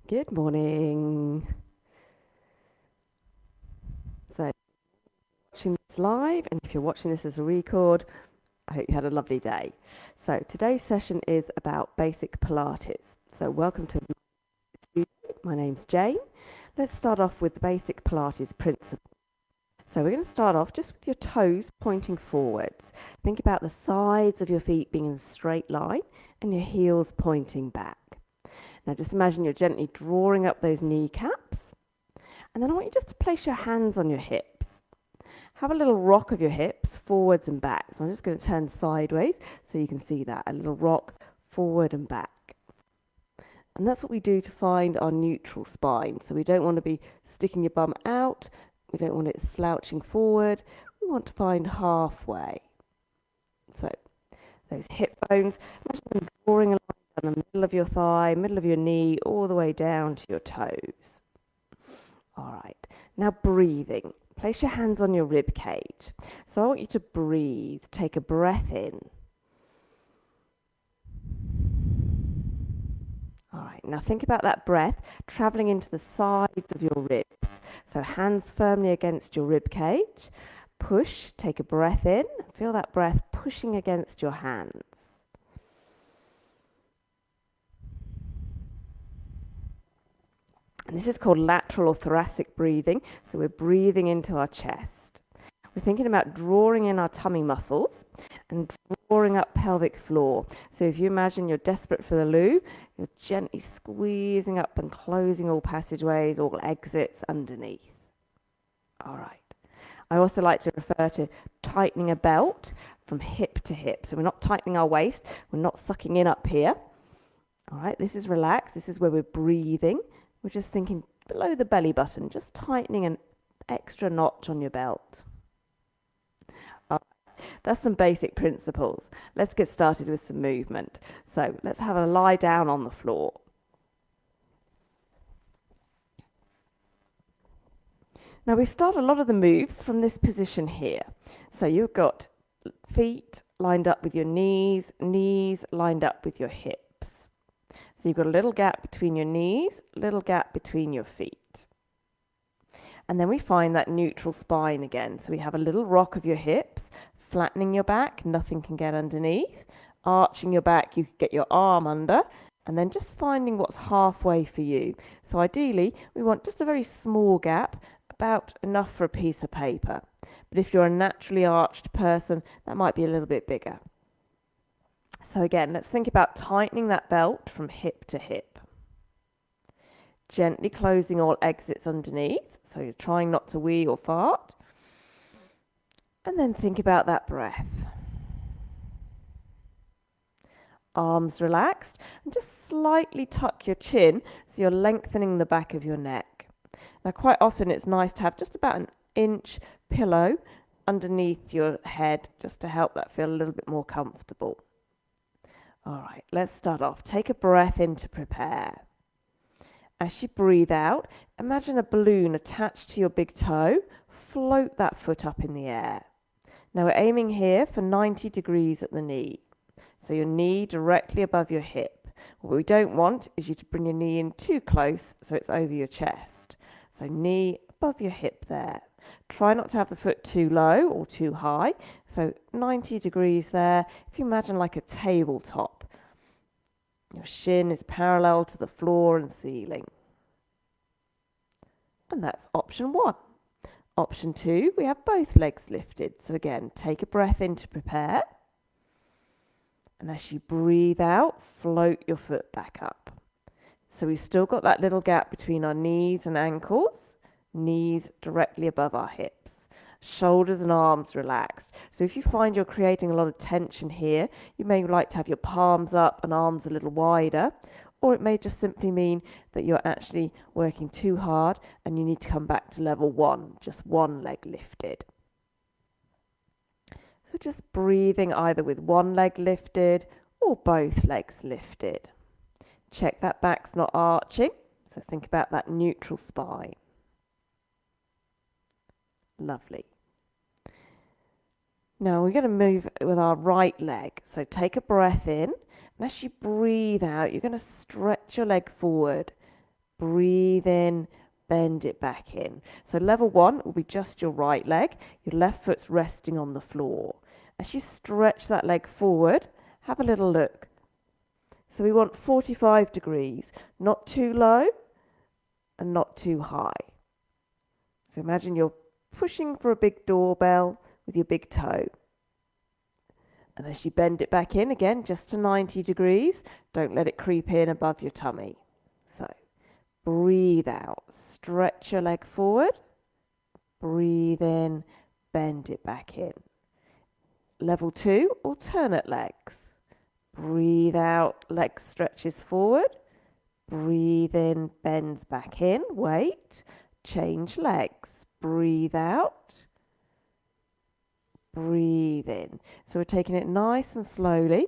Good morning. So, watching this live, and if you're watching this as a record, I hope you had a lovely day. So, today's session is about basic Pilates. So, welcome to my studio. My name's Jane. Let's start off with the basic Pilates principle. So, we're going to start off just with your toes pointing forwards. Think about the sides of your feet being in a straight line and your heels pointing back. Now, just imagine you're gently drawing up those kneecaps. And then I want you just to place your hands on your hips. Have a little rock of your hips forwards and back. So I'm just going to turn sideways so you can see that. A little rock forward and back. And that's what we do to find our neutral spine. So we don't want to be sticking your bum out. We don't want it slouching forward. We want to find halfway. So those hip bones, imagine them drawing a line down the middle of your thigh, middle of your knee, all the way down to your toes. All right, now breathing. Place your hands on your rib cage. So I want you to breathe. Take a breath in. All right, now think about that breath traveling into the sides of your ribs. So hands firmly against your rib cage. Push, take a breath in. Feel that breath pushing against your hands. And this is called lateral or thoracic breathing. So we're breathing into our chest. We're thinking about drawing in our tummy muscles and drawing up pelvic floor. So if you imagine you're desperate for the loo, you're gently squeezing up and closing all passageways, all exits underneath. All right. I also like to refer to tightening a belt from hip to hip. So we're not tightening our waist. We're not sucking in up here. All right. This is relaxed. This is where we're breathing. We're just thinking below the belly button, just tightening an extra notch on your belt. All right, that's some basic principles. Let's get started with some movement. So let's have a lie down on the floor. Now we start a lot of the moves from this position here. So you've got feet lined up with your knees, knees lined up with your hips. So you've got a little gap between your knees, little gap between your feet. And then we find that neutral spine again. So we have a little rock of your hips, flattening your back, nothing can get underneath. Arching your back, you can get your arm under, and then just finding what's halfway for you. So ideally, we want just a very small gap, about enough for a piece of paper. But if you're a naturally arched person, that might be a little bit bigger. So again, let's think about tightening that belt from hip to hip. Gently closing all exits underneath, so you're trying not to wee or fart. And then think about that breath. Arms relaxed, and just slightly tuck your chin so you're lengthening the back of your neck. Now quite often it's nice to have just about an inch pillow underneath your head just to help that feel a little bit more comfortable. All right, let's start off. Take a breath in to prepare. As you breathe out, imagine a balloon attached to your big toe. Float that foot up in the air. Now we're aiming here for 90 degrees at the knee. So your knee directly above your hip. What we don't want is you to bring your knee in too close so it's over your chest. So knee above your hip there. Try not to have the foot too low or too high. So 90 degrees there. If you imagine like a tabletop, your shin is parallel to the floor and ceiling. And that's option 1. Option 2, we have both legs lifted. So again, take a breath in to prepare. And as you breathe out, float your foot back up. So we've still got that little gap between our knees and ankles. Knees directly above our hips. Shoulders and arms relaxed. So if you find you're creating a lot of tension here, you may like to have your palms up and arms a little wider, or it may just simply mean that you're actually working too hard and you need to come back to level 1, just one leg lifted. So just breathing either with one leg lifted or both legs lifted. Check that back's not arching, so think about that neutral spine. Lovely. Now we're going to move with our right leg. So take a breath in, and as you breathe out, you're going to stretch your leg forward Breathe in, bend it back in. So level 1 will be just your right leg. Your left foot's resting on the floor. As you stretch that leg forward, have a little look. So we want 45 degrees, not too low and not too high. So imagine you're pushing for a big doorbell with your big toe. And as you bend it back in again, just to 90 degrees, don't let it creep in above your tummy. So breathe out, stretch your leg forward, breathe in, bend it back in. Level 2, alternate legs. Breathe out, leg stretches forward, breathe in, bends back in, wait, change legs, breathe out, breathe in. So we're taking it nice and slowly,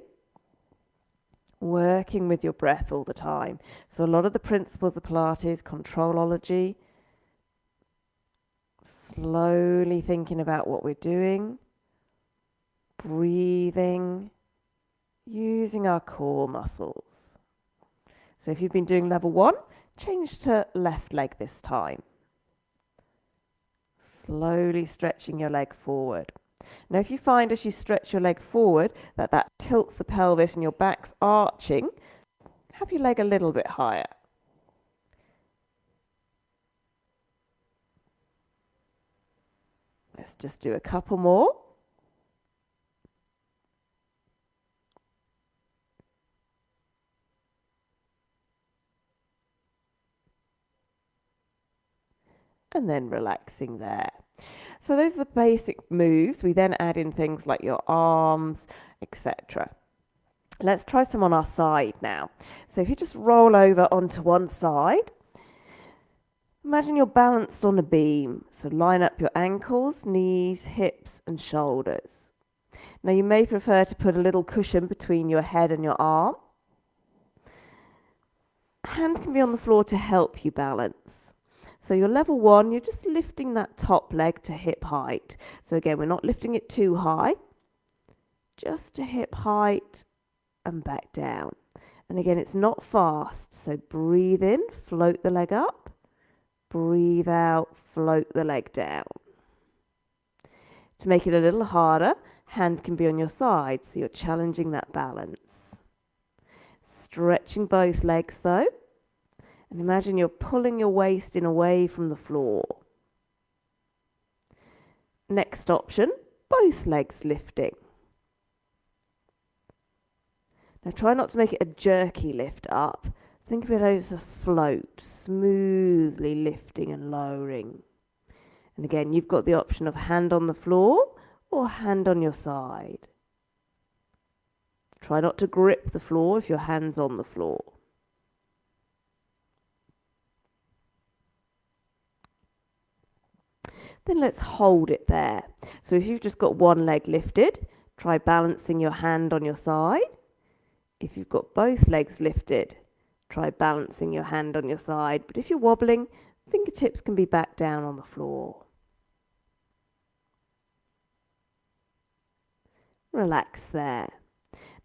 working with your breath all the time. So a lot of the principles of Pilates, controlology, slowly thinking about what we're doing, breathing, using our core muscles. So if you've been doing level 1, change to left leg this time. Slowly stretching your leg forward. Now if you find as you stretch your leg forward that tilts the pelvis and your back's arching, have your leg a little bit higher. Let's just do a couple more. And then relaxing there. So those are the basic moves. We then add in things like your arms, etc. Let's try some on our side now. So if you just roll over onto one side, imagine you're balanced on a beam. So line up your ankles, knees, hips and shoulders. Now you may prefer to put a little cushion between your head and your arm. Hand can be on the floor to help you balance. So your level 1, you're just lifting that top leg to hip height. So again, we're not lifting it too high, just to hip height and back down. And again, it's not fast. So breathe in, float the leg up, breathe out, float the leg down. To make it a little harder, hand can be on your side, so you're challenging that balance. Stretching both legs though. And imagine you're pulling your waist in away from the floor. Next option, both legs lifting. Now try not to make it a jerky lift up. Think of it as a float, smoothly lifting and lowering. And again, you've got the option of hand on the floor or hand on your side. Try not to grip the floor if your hand's on the floor. Then let's hold it there. So if you've just got one leg lifted, try balancing your hand on your side. If you've got both legs lifted, try balancing your hand on your side. But if you're wobbling, fingertips can be back down on the floor. Relax there.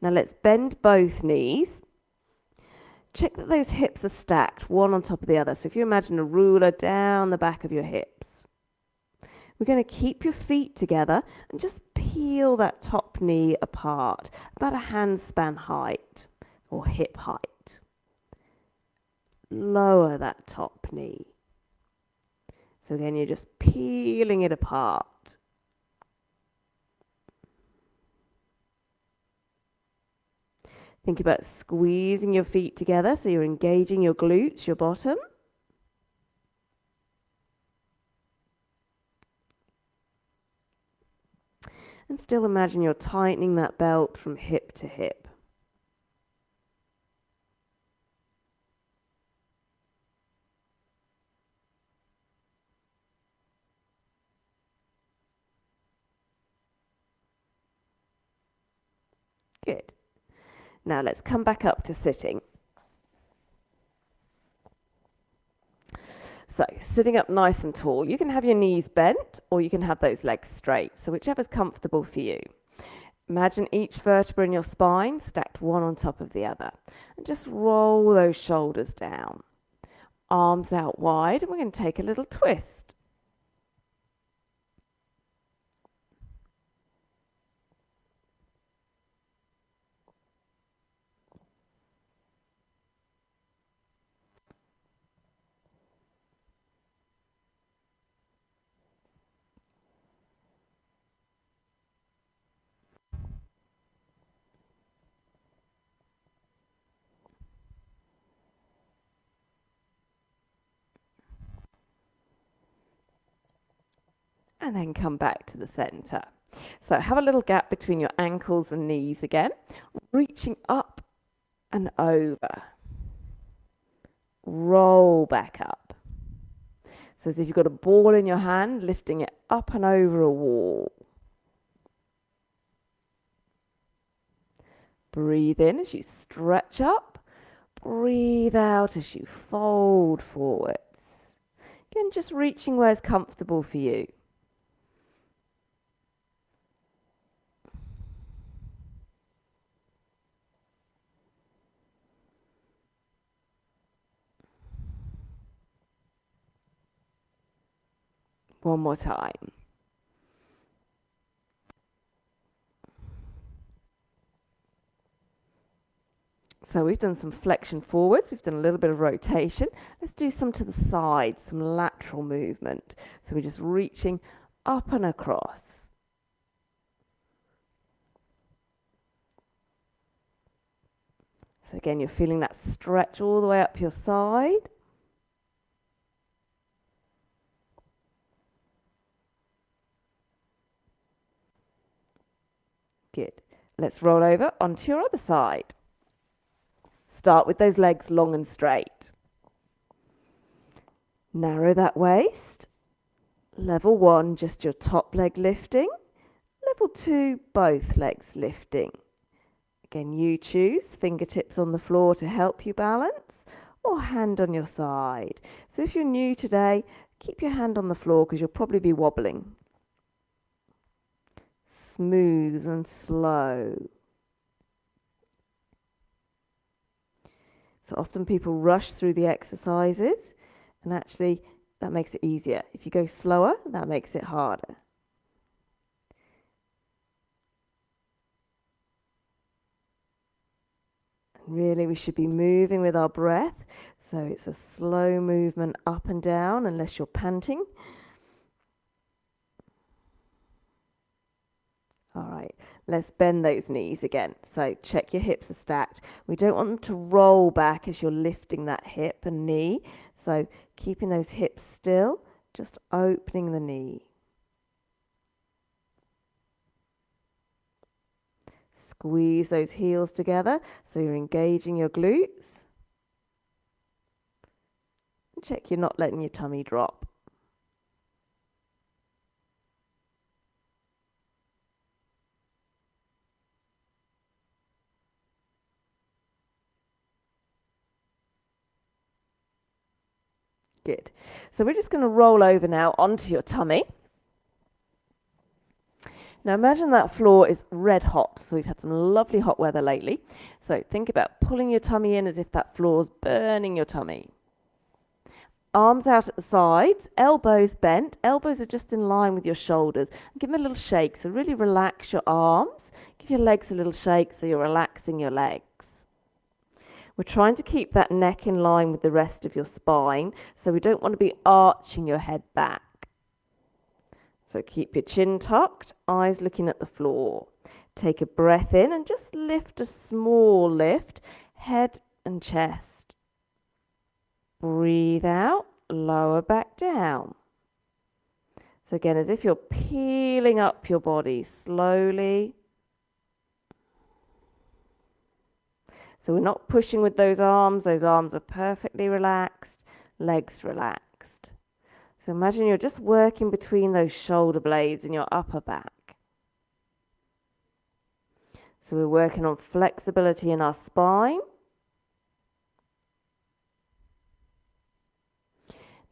Now let's bend both knees. Check that those hips are stacked, one on top of the other. So if you imagine a ruler down the back of your hips. We're going to keep your feet together and just peel that top knee apart, about a handspan height or hip height. Lower that top knee. So again, you're just peeling it apart. Think about squeezing your feet together so you're engaging your glutes, your bottom. And still imagine you're tightening that belt from hip to hip. Good. Now let's come back up to sitting. So sitting up nice and tall, you can have your knees bent or you can have those legs straight. So whichever's comfortable for you. Imagine each vertebra in your spine stacked one on top of the other. And just roll those shoulders down. arms out wide, and we're going to take a little twist. And then come back to the center. So have a little gap between your ankles and knees again, reaching up and over. Roll back up. So as if you've got a ball in your hand, lifting it up and over a wall. Breathe in as you stretch up. Breathe out as you fold forwards. Again, just reaching where it's comfortable for you. One more time. So we've done some flexion forwards, we've done a little bit of rotation. Let's do some to the sides, some lateral movement. So we're just reaching up and across. So again, you're feeling that stretch all the way up your side. Good. Let's roll over onto your other side. Start with those legs long and straight. Narrow that waist. Level 1, just your top leg lifting. Level 2, both legs lifting. Again, you choose, fingertips on the floor to help you balance, or hand on your side. So if you're new today, keep your hand on the floor because you'll probably be wobbling. Smooth and slow. So often people rush through the exercises, and actually that makes it easier. If you go slower, that makes it harder. And really, we should be moving with our breath. So it's a slow movement up and down unless you're panting. All right, let's bend those knees again. So check your hips are stacked. We don't want them to roll back as you're lifting that hip and knee. So keeping those hips still, just opening the knee. Squeeze those heels together so you're engaging your glutes. And check you're not letting your tummy drop. Good. So we're just going to roll over now onto your tummy. Now imagine that floor is red hot. So we've had some lovely hot weather lately. So think about pulling your tummy in as if that floor's burning your tummy. Arms out at the sides, elbows bent. Elbows are just in line with your shoulders. Give them a little shake. So really relax your arms. Give your legs a little shake so you're relaxing your legs. We're trying to keep that neck in line with the rest of your spine, so we don't want to be arching your head back. So keep your chin tucked, eyes looking at the floor. Take a breath in and just lift a small lift, head and chest. Breathe out, lower back down. So again, as if you're peeling up your body slowly. So we're not pushing with those arms are perfectly relaxed, legs relaxed. So imagine you're just working between those shoulder blades in your upper back. So we're working on flexibility in our spine.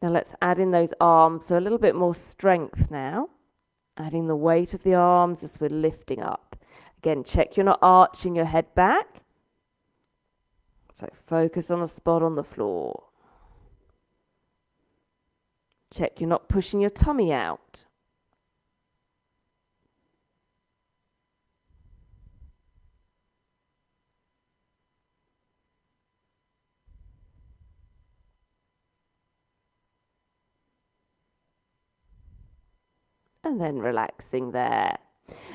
Now let's add in those arms, so a little bit more strength now. Adding the weight of the arms as we're lifting up. Again, check you're not arching your head back. So focus on a spot on the floor. Check you're not pushing your tummy out. And then relaxing there.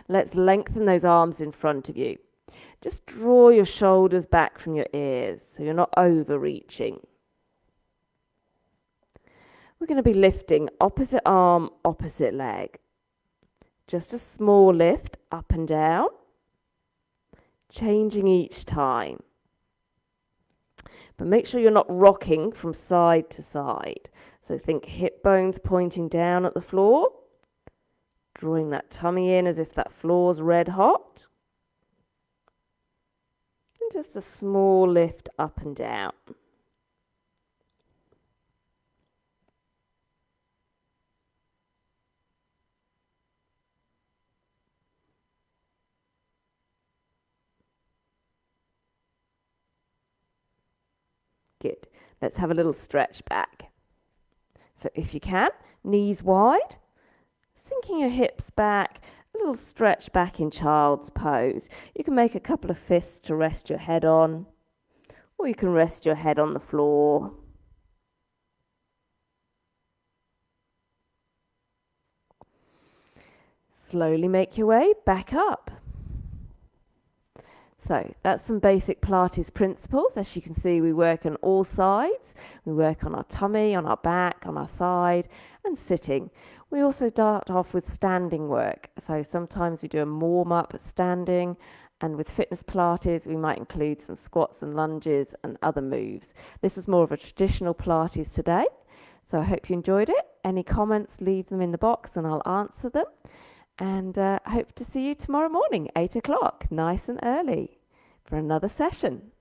Let's lengthen those arms in front of you. Just draw your shoulders back from your ears so you're not overreaching. We're going to be lifting opposite arm, opposite leg. Just a small lift up and down, changing each time. But make sure you're not rocking from side to side. So think hip bones pointing down at the floor, drawing that tummy in as if that floor's red hot. And just a small lift up and down. Good. Let's have a little stretch back. So if you can, knees wide, sinking your hips back, a little stretch back in child's pose. You can make a couple of fists to rest your head on, or you can rest your head on the floor. Slowly make your way back up. So that's some basic Pilates principles. As you can see, we work on all sides. We work on our tummy, on our back, on our side, and sitting. We also start off with standing work. So sometimes we do a warm-up standing, and with fitness Pilates, we might include some squats and lunges and other moves. This is more of a traditional Pilates today. So I hope you enjoyed it. Any comments, leave them in the box and I'll answer them. And I hope to see you tomorrow morning, 8 o'clock, nice and early, for another session.